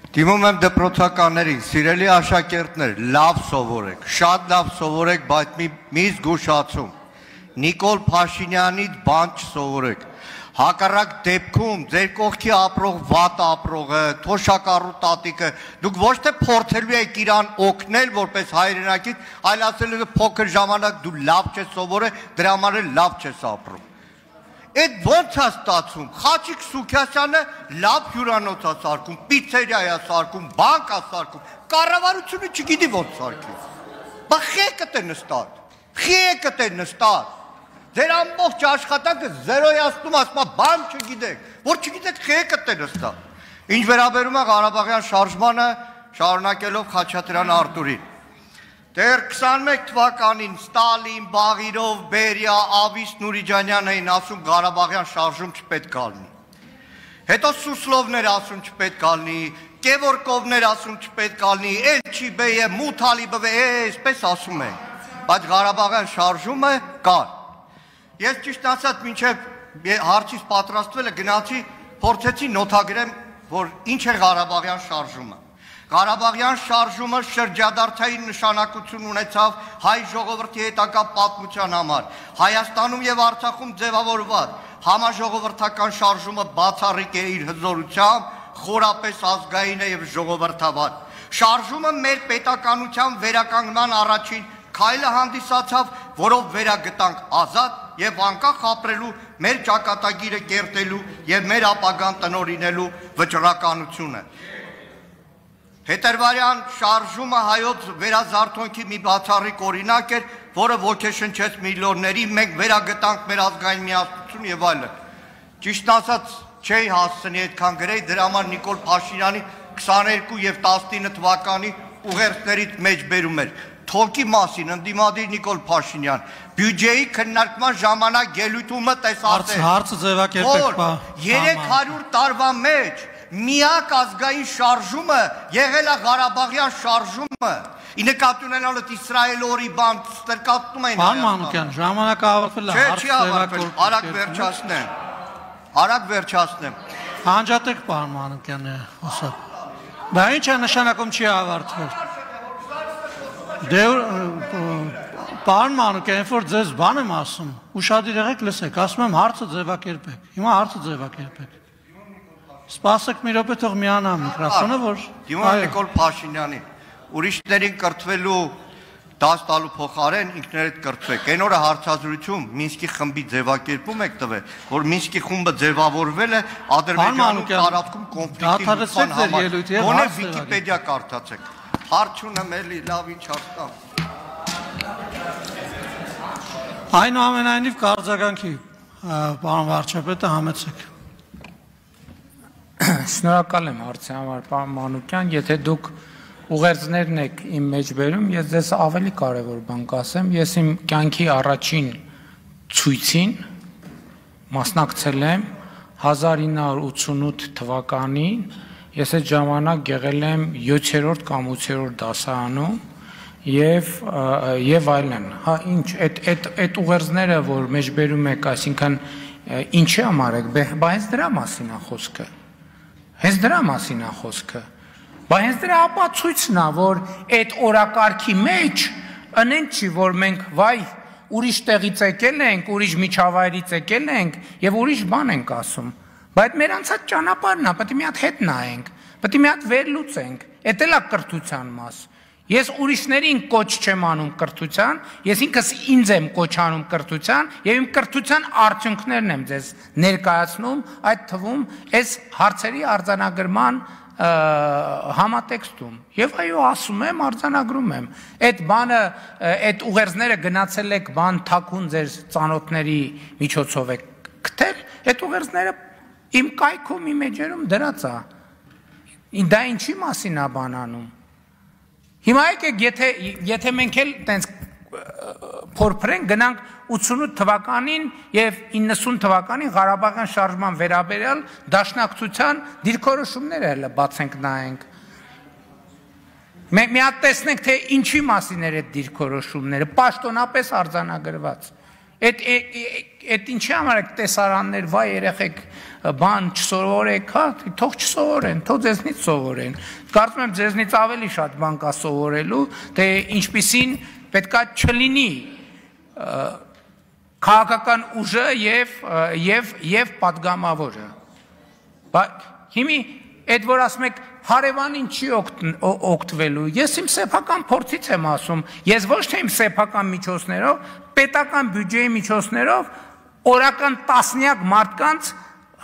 Դիմում եմ դպրոցականներին, սիրելի աշակերտներ, լավ սովորեք, շատ լավ սովորեք, բայց մի զգուշացում, Նիկոլ Փաշինյանից բան չսովորեք, հակառակ դեպքում ձեր կողքի ապրող վատ ապրողը, թոշակառու տատիկը, դուք ոչ թե փորձելու եք իրան օգնել որպես հայրենակից, այլ ասելու եք փոքր ժամանակ դու լավ չես սովորել, դրա համար էլ լավ չես ապրում։ Այդ ոնց է ստացվում, Խաչիկ Սուքյասյանը լավ հյուրանոց է սարքում, պիցերիա է սարքում, բանկ է սարքում, կառավարությունը չգիտի ոնց սարքի։ Բա խեկդ է նստած, ձեր ամբողջ աշխատանքը զերոյացնում, ասում է բան չգիտեք, որ չգիտեք խեկդ է նստած։ Ինչ վերաբերում է Ղարաբաղյան շարժմանը, շարունակելով Խաչատրյան Արտուրին։ Դեռ 21 թվականին Ստալին, Բաղիրով, Բերիա, Ավիս, Նուրիջանյան էին ասում Ղարաբաղյան շարժում չպետք է լինի։ Հետո Սուսլովներ ասում չպետք է լինի, Կևորկովներ ասում չպետք է լինի, Էլչիբեյը, Մութալիբովը, այսպես ասում են, բայց Ղարաբաղյան շարժումը կար։ Ես ճիշտ ասած մինչև հարցից պատրաստվելը գնացի, փորձեցի նոթագրեմ, որ ինչ է Ղարաբաղյան շարժումը։ Ղարաբաղյան շարժումը շրջադարձային նշանակություն ունեցավ հայ ժողովրդի հետագա պատմության համար։ Հայաստանում եւ Արցախում ձևավորված համաժողովրդական շարժումը բացառիկ է իր հզորությամբ, խորապես ազգային է եւ ժողովրդավար։ Շարժումը մեր պետականության վերականգնման առաջին քայլը հանդիսացավ, որով վերագտանք ազատ եւ անկախ ապրելու մեր ճակատագիրը կերտելու եւ մեր ապագան տնօրինելու վճռականությունը։ Հետերվարյան շարժումը հայոց վերազարթոնքի մի բացառիկ օրինակ էր, որը ոգեշնչեց միլիոնների, մենք վերագտանք մեր ազգային միասնություն եւ այլն։ Ճիշտ ասած, չէի հասցնի այդքան գրեի, դրա համար Նիկոլ Փաշինյանի 22 եւ 19 թվականի ուղերձներից մեջ բերում էր։ Թոքի մասին ընդդիմադիր Նիկոլ Փաշինյան, բյուջեի քննարկման ժամանակ ելույթումը տեսածել։ Հարցը ձևակերպեք, բա։ 300 տարվա մեջ միակ ազգային շարժումը եղել է Ղարաբաղյան շարժումը։ Ի նկատի ունենալը Իսրայել օրի բան ստրկացնում էին։ Պարոն Մանուկյան, ժամանակը ավարտվել է, հարցը ձևակերպեք։ Արագ վերջացնեմ։ Հանջատեք, պարոն Մանուկյանը, խոսապ։ Դա ինչ է նշանակում չի ավարտվել։ Պարոն Մանուկյան, որ ձեզ բան եմ ասում, ուշադիր եղեք լսեք, ասում եմ հարցը ձևակերպեք։ Հիմա հարցը ձևակերպեք։ Սպասեք մի րոպե, թող միանա միկրոֆոնը, որ դիմում Նիկոլ Փաշինյանին, ուրիշներին կրթվելու դաս տալու փոխարեն ինքներդ կրթվեք։ Այն օրը հարցազրույցում Մինսկի խմբի ձևակերպում եք տվել, որ Մինսկի խումբը ձևավորվել է Ադրբեջանում տարածքում կոնֆլիկտի լուծման համար։ Գոնե Վիկիպեդիա կարդացեք։ Հարց ունեմ էլի, լավ ինչ հարցամ։ Այնուամենայնիվ կարձագանքի, պարոն վարչապետը, համեցեք։ Շնորհակալ եմ հարցի համար, պարոն Մանուկյան, եթե դուք ուղերձներն եք իմ մեջ բերում, ես ձեզ ավելի կարևոր բան կասեմ, ես իմ կյանքի առաջին ցույցին մասնակցել եմ 1988 թվականին, ես այդ ժամանակ եղել եմ 7-րդ կամ 8-րդ դասարանում եւ այլն։ Հա ինչ, այդ ուղերձները, որ մեջ բերում եք, այսինքն ինչի համար եք, բա հենց դրա մասին է խոսքը։ Հենց դրա մասին է խոսքը, բա հենց դրա ապացույցն է, որ այդ օրակարգի մեջ ընեն չի, որ մենք վայ ուրիշ տեղից եկել ենք, ուրիշ միջավայրից եկել ենք եւ ուրիշ բան ենք ասում, բայց մեր անցած ճանապարհն է, պետք է մի հատ հետ նայենք, պետք է մի հատ վերլուծենք, էդ էլ է կրթության մաս։ Ես ուրիշներին կոչ չեմ անում կրթության, ես ինքս ինձ եմ կոչ անում կրթության եւ իմ կրթության արդյունքներն եմ ձեզ ներկայացնում, այդ թվում այս հարցերի արձանագրման համատեքստում։ Եվ այո, ասում եմ, արձանագրում եմ։ Այդ բանը, այդ ուղերձները գնացել եք բան թաքուն ձեր ծանոթների միջոցով եք գտել, այդ ուղերձները իմ կայքում, իմ էջերում դրած է։ Դա ինչի մասին է բան անում։ Հիմա եկեք, եթե մենք էլ տենց փորփրենք, գնանք 88 թվականին եւ 90 թվականին Ղարաբաղյան շարժման վերաբերյալ դաշնակցության դիրքորոշումները հələ բացենք նայենք։ Մենք մի հատ տեսնենք, թե ինչի մասին էր այդ դիրքորոշումները, պաշտոնապես արձանագրված։ Այդ ինչի համար եք տեսարաններ, վայ երեխեք բան չսովորեք, հա, թող չսովորեն, թող ձեզնից սովորեն։ Կարծում եմ ձեզնից ավելի շատ բան կա սովորելու, թե ինչպիսին պետքա չլինի քաղաքական ուժը եւ падգամավորը։ Բայց հիմի այդ որ ասում եք հարևանին չի օգտվելու, ես իմ սեփական փորձից եմ ասում, ես ոչ թե իմ սեփական միջոցներով, պետական բյուջեի միջոցներով օրական տասնյակ մարդկանց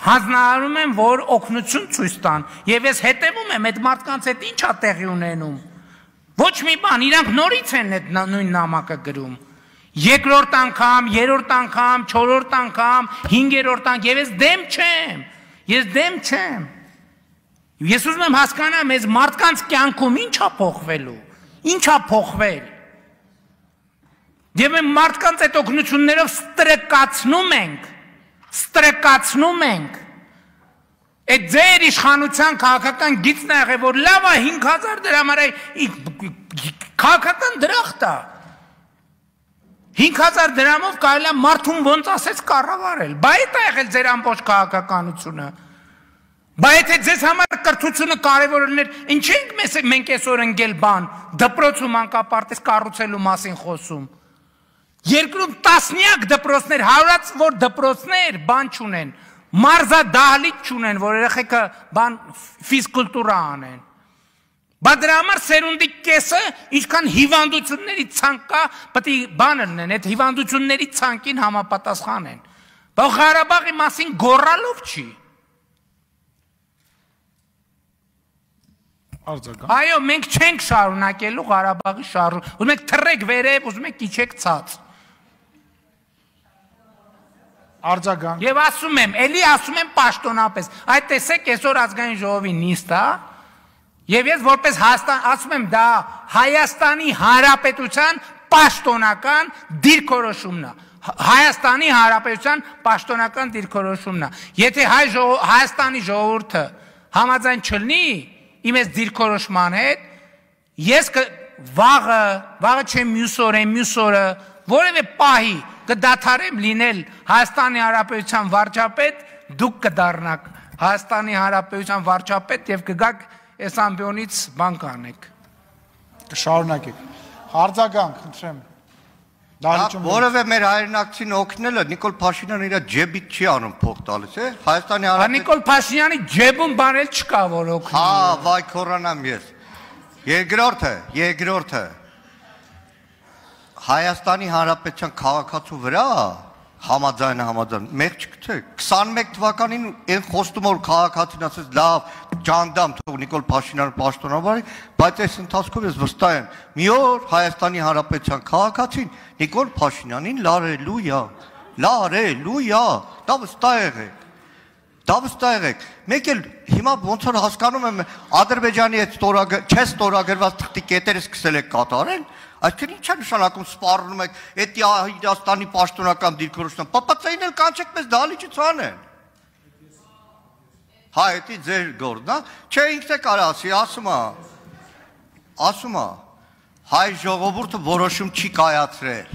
հանձնարարում եմ, որ օգնություն ցույց տան, եւ ես հետեւում եմ այդ մարդկանց հետ ինչ է տեղի ունենում։ Ոչ մի բան, իրանք նորից են այդ նույն նամակը գրում։ Երկրորդ անգամ, երրորդ անգամ, չորրորդ անգամ, հինգերորդ անգամ, եւ ես դեմ չեմ։ Ես դեմ չեմ։ Ես ուզում եմ հասկանամ, այս մարդկանց կյանքում ինչ է փոխվելու, ինչ է փոխվել։ Եվ մենք մարդկանց այդ օգնություններով ստրեկացնում ենք։ Այդ ձեր իշխանության քաղաքական գիծն է եղել, որ լավ է 5000 դրամ արի քաղաքական դրախտ է։ 5000 դրամով կարելի է մարդուն ոնց ասես կառավարել։ Բայց այդ է եղել ձեր ամբողջ քաղաքականությունը։ Բայց եթե ձեզ համար կրթությունը կարևոր լիներ, ինչ ենք մենք այսօր ընկել բան, դպրոցում մանկապարտեզ կառուցելու մասին խոսում։ Երկրում տասնյակ դպրոցներ, հարյուրավոր դպրոցներ բան չունեն, մարզադահլիճ չունեն, որ երեխեքը բան ֆիզկուլտուրա անեն։ Բայց դրա համար սերունդի կեսը ինչքան հիվանդությունների ցանկ կա, պետք է բանը լինեն, այդ հիվանդությունների ցանկին համապատասխան են։ Բայց Ղարաբաղի մասին գոռալով չի։ Այո, մենք չենք շարունակելու Ղարաբաղի շարժումը։ Ուզում եք թռեք վերև, ուզում եք իջեք ցած։ Արձագանք։ Եվ ասում եմ, էլի ասում եմ պաշտոնապես։ Այդ տեսեք այսօր ազգային ժողովի նիստ է, եւ ես որպես Հայաստան ասում եմ դա Հայաստանի Հանրապետության պաշտոնական դիրքորոշումն է։ Հայաստանի Հանրապետության պաշտոնական դիրքորոշումն է։ Եթե Հայաստանի ժողովուրդը համաձայն չլինի իմ այս դիրքորոշման հետ, ես վաղը չեմ մյուս օրը որևէ պահի կդադարեմ լինել Հայաստանի Հանրապետության վարչապետ, դուք կդառնաք Հայաստանի Հանրապետության վարչապետ եւ կգաք այս ամբիոնից բան կանեք։ Կշարունակեք։ Արձագանք, խնդրեմ։ Որևէ մեր հայրենակցին օգնելը Նիկոլ Փաշինյանը իր ջեբից չի անում փող տալիս, է։ Հայաստանի Հանրապետության Նիկոլ Փաշինյանի ջեբում բանել չկա որ օգնի։ Հա, վայ քորանամ ես։ Երկրորդը Հայաստանի Հանրապետության քաղաքացու վրա համաձայն մեկ չգցեք 21 թվականին այն խոստումը որ քաղաքացին ասեց լավ ջանդամ թող Նիկոլ Փաշինյանը պաշտոնավարի, բայց այս ընթացքում ես վստահ եմ մի օր Հայաստանի Հանրապետության քաղաքացին Նիկոլ Փաշինյանին լարելու է, դա վստահ եղեք։ Մեկ էլ հիմա ոնց որ հասկանում եմ Ադրբեջանի հետ չստորագրված թղթի կետերը սկսել եք կատարել, այսինքն ինչ է նշանակում սպառնում եք էդ Հայաստանի պաշտոնական դիրքորոշումը, պապացային էլ կանչեք մեզ դահլիճից անեն։ Հա, էդի ձեր գործն է, չէ ինքն է կարա ասի, ասում է, հայ ժողովուրդը որոշում չի կայացրել։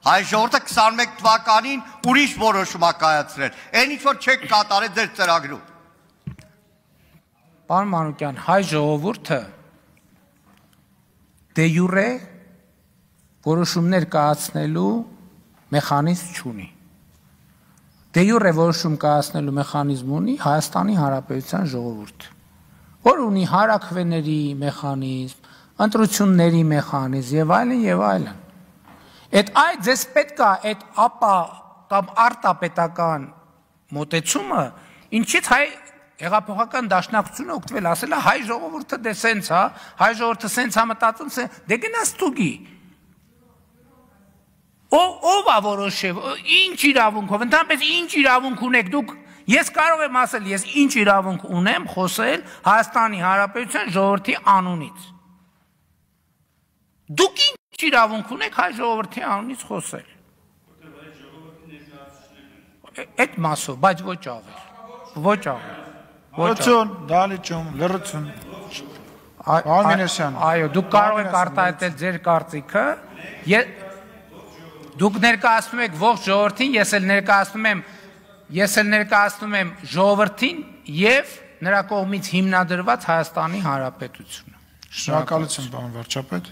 Հայ ժողովուրդը 21 թվականին ուրիշ որոշում է կայացրել, այն ինչ որ չեք կատարել ձեր ծրագրում։ Պարոն Մանուկյան, հայ ժողովուրդը դե յուրե որոշումներ կայացնելու մեխանիզմ չունի։ Դե յուրե որոշում կայացնելու մեխանիզմ ունի Հայաստանի Հանրապետության ժողովուրդը, որ ունի հարաքվեների մեխանիզմ, ընտրությունների մեխանիզմ եւ այլն։ Այդ ձեզ պետք է այդ ապա կամ արտապետական մոտեցումը, ինչից հայ հեղափոխական դաշնակցությունը օգտվել, ասել է հայ ժողովուրդը դե սենց է, հայ ժողովուրդը սենց է մտածում, դե գնաց տուգի։ Ով է որոշել, ինչ իրավունքով, ընդհանրապես ինչ իրավունք ունեք դուք, ես կարող եմ ասել, ես ինչ իրավունք ունեմ խոսել Հայաստանի Հանրապետության ժողովրդի անունից։ Դուք ինչ իրավունք ունեք հայ ժողովրդի անունից խոսել։ Այդ մասով, բայց ոչ ավել։ Լրություն, դահլիճում, լրություն։ Այո, դուք կարող եք արտահայտել ձեր կարծիքը։ Դուք ներկայացնում եք ողջ ժողովրդին, ես էլ ներկայացնում եմ ժողովրդին եւ նրա կողմից հիմնադրված Հայաստանի Հանրապետությունը։ Շնորհակալություն, պարոն վարչապետ։